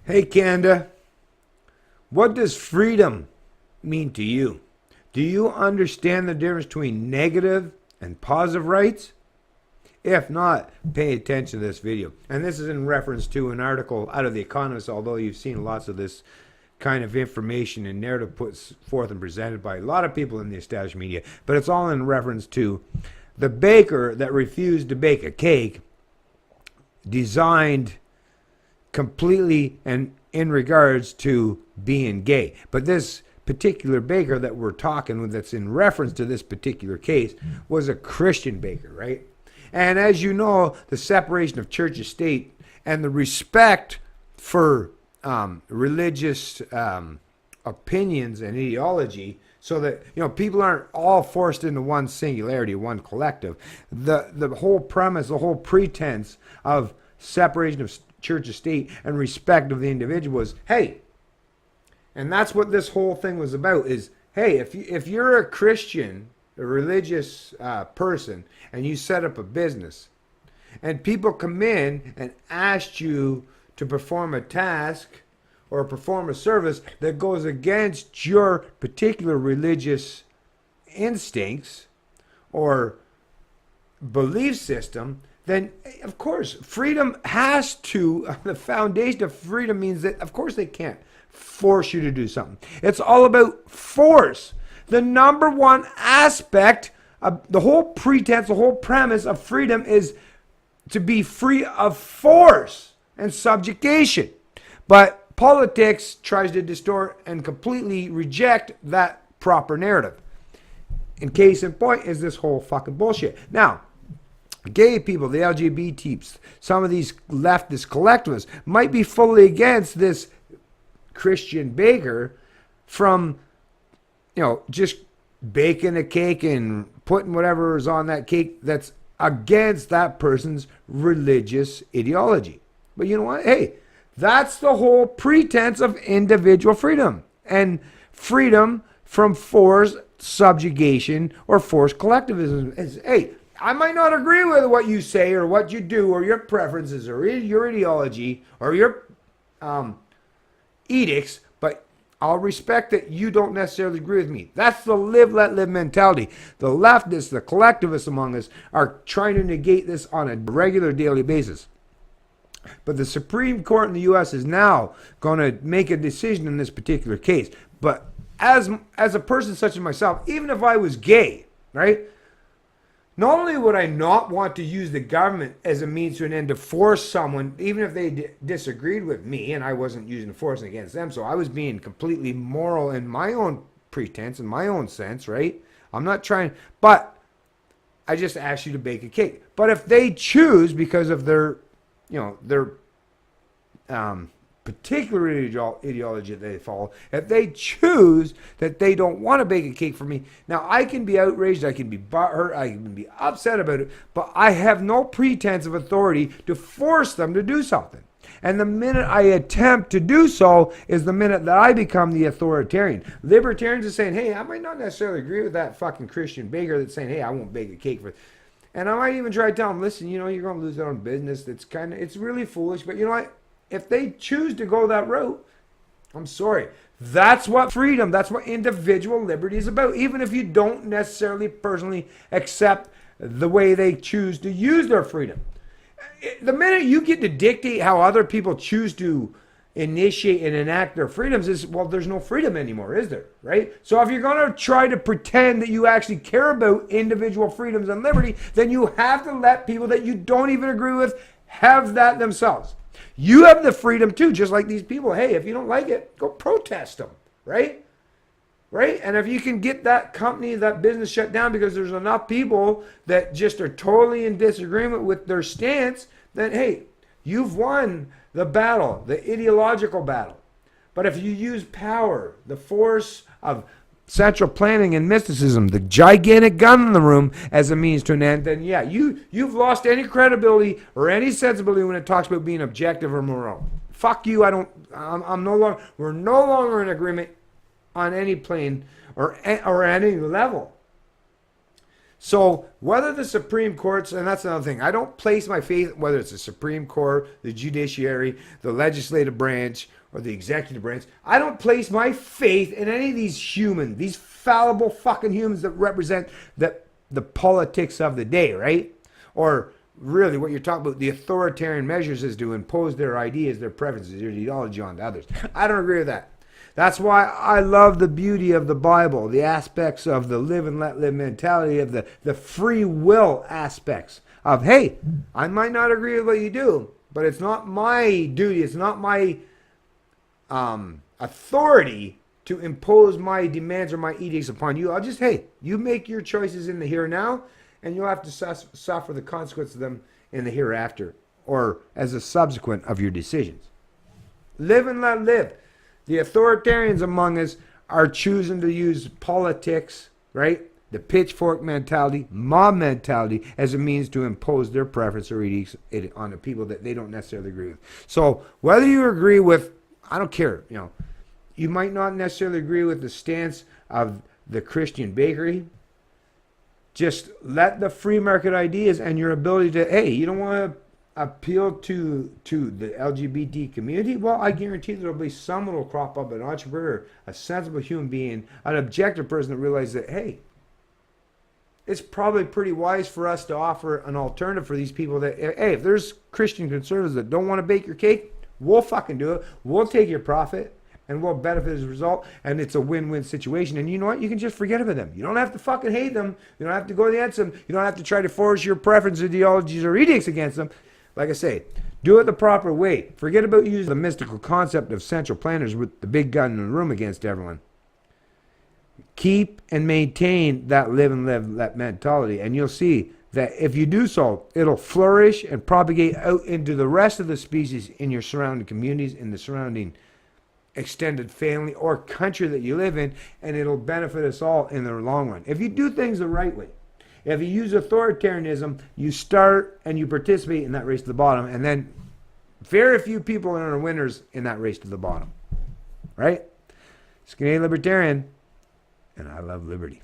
Hey, Kanda, what does freedom mean to you? Do you understand the difference between negative and positive rights? If not, pay attention to this video. And this is in reference to an article out of The Economist, although you've seen lots of this kind of information and narrative put forth and presented by a lot of people in the established media. But it's all in reference to the baker that refused to bake a cake designed completely and in regards to being gay. But this particular baker that we're talking with, that's in reference to this particular case, was a Christian baker, right? And as you know, the separation of church and state and the respect for religious opinions and ideology, so that people aren't all forced into one singularity, one collective. The whole premise, the whole pretense of separation of church and state and respect of the individual was, hey, and that's what this whole thing was about, is, hey, if you're a Christian, a religious person, and you set up a business, and people come in and ask you to perform a task or perform a service that goes against your particular religious instincts or belief system, then of course freedom has to, the foundation of freedom means that of course they can't force you to do something. It's all about force. The number one aspect of the whole pretense, the whole premise of freedom is to be free of force and subjugation. But politics tries to distort and completely reject that proper narrative. In case in point is this whole fucking bullshit. Now, gay people, the LGBT, some of these leftist collectivists might be fully against this Christian baker from, just baking a cake and putting whatever is on that cake that's against that person's religious ideology. But you know what? Hey, that's the whole pretense of individual freedom and freedom from forced subjugation or forced collectivism. Is, hey, I might not agree with what you say or what you do or your preferences or your ideology or your edicts, but I'll respect that you don't necessarily agree with me. That's the live, let live mentality. The leftists, the collectivists among us are trying to negate this on a regular daily basis. But the Supreme Court in the U.S. is now going to make a decision in this particular case. But as a person such as myself, even if I was gay, right? Not only would I not want to use the government as a means to an end to force someone, even if they disagreed with me and I wasn't using force against them, so I was being completely moral in my own pretense, in my own sense, right? I'm not trying, but I just asked you to bake a cake. But if they choose, because of their particular ideology that they follow, if they choose that they don't want to bake a cake for me, now I can be outraged, I can be butthurt, I can be upset about it, but I have no pretense of authority to force them to do something. And the minute I attempt to do so is the minute that I become the authoritarian. Libertarians are saying, hey, I might not necessarily agree with that fucking Christian baker that's saying, hey, I won't bake a cake for. And I might even try to tell them, listen, you're going to lose out on business. It's really foolish, but you know what? If they choose to go that route, I'm sorry. That's what freedom, that's what individual liberty is about. Even if you don't necessarily personally accept the way they choose to use their freedom. The minute you get to dictate how other people choose to initiate and enact their freedoms is, well, there's no freedom anymore, is there? Right? So if you're going to try to pretend that you actually care about individual freedoms and liberty, then you have to let people that you don't even agree with have that themselves. You have the freedom too, just like these people. Hey, if you don't like it, go protest them, right? Right? And if you can get that company, that business shut down because there's enough people that just are totally in disagreement with their stance, then hey, you've won the battle, the ideological battle. But if you use power, the force of central planning and mysticism, the gigantic gun in the room as a means to an end, then yeah, you've lost any credibility or any sensibility when it talks about being objective or moral. Fuck you, I'm no longer, we're no longer in agreement on any plane or any level. So whether the Supreme Court's, and that's another thing, I don't place my faith, whether it's the Supreme Court, the judiciary, the legislative branch, or the executive branch. I don't place my faith in any of these humans, these fallible fucking humans that represent the politics of the day, right? Or really what you're talking about, the authoritarian measures is to impose their ideas, their preferences, their ideology on others. I don't agree with that. That's why I love the beauty of the Bible, the aspects of the live and let live mentality, of the free will aspects of, hey, I might not agree with what you do, but it's not my duty, it's not my authority to impose my demands or my edicts upon you. I'll just, hey, you make your choices in the here and now, and you'll have to suffer the consequences of them in the hereafter, or as a subsequent of your decisions. Live and let live. The authoritarians among us are choosing to use politics, right? The pitchfork mentality, mob mentality, as a means to impose their preference or edicts on the people that they don't necessarily agree with. So whether you agree with, I don't care, you might not necessarily agree with the stance of the Christian bakery. Just let the free market ideas and your ability to, hey, you don't want to appeal to the LGBT community? Well, I guarantee there'll be someone will crop up, an entrepreneur, a sensible human being, an objective person that realizes that, hey, it's probably pretty wise for us to offer an alternative for these people that, hey, if there's Christian conservatives that don't want to bake your cake, we'll fucking do it. We'll take your profit and we'll benefit as a result, and it's a win-win situation. And you know what? You can just forget about them. You don't have to fucking hate them. You don't have to go against them. You don't have to try to force your preference, ideologies, or edicts against them. Like I say, do it the proper way. Forget about using the mystical concept of central planners with the big gun in the room against everyone. Keep and maintain that live and let mentality, and you'll see that if you do so, it'll flourish and propagate out into the rest of the species in your surrounding communities, in the surrounding extended family or country that you live in, and it'll benefit us all in the long run. If you do things the right way, if you use authoritarianism, you start and you participate in that race to the bottom, and then very few people are winners in that race to the bottom. Right? It's Canadian Libertarian, and I love liberty.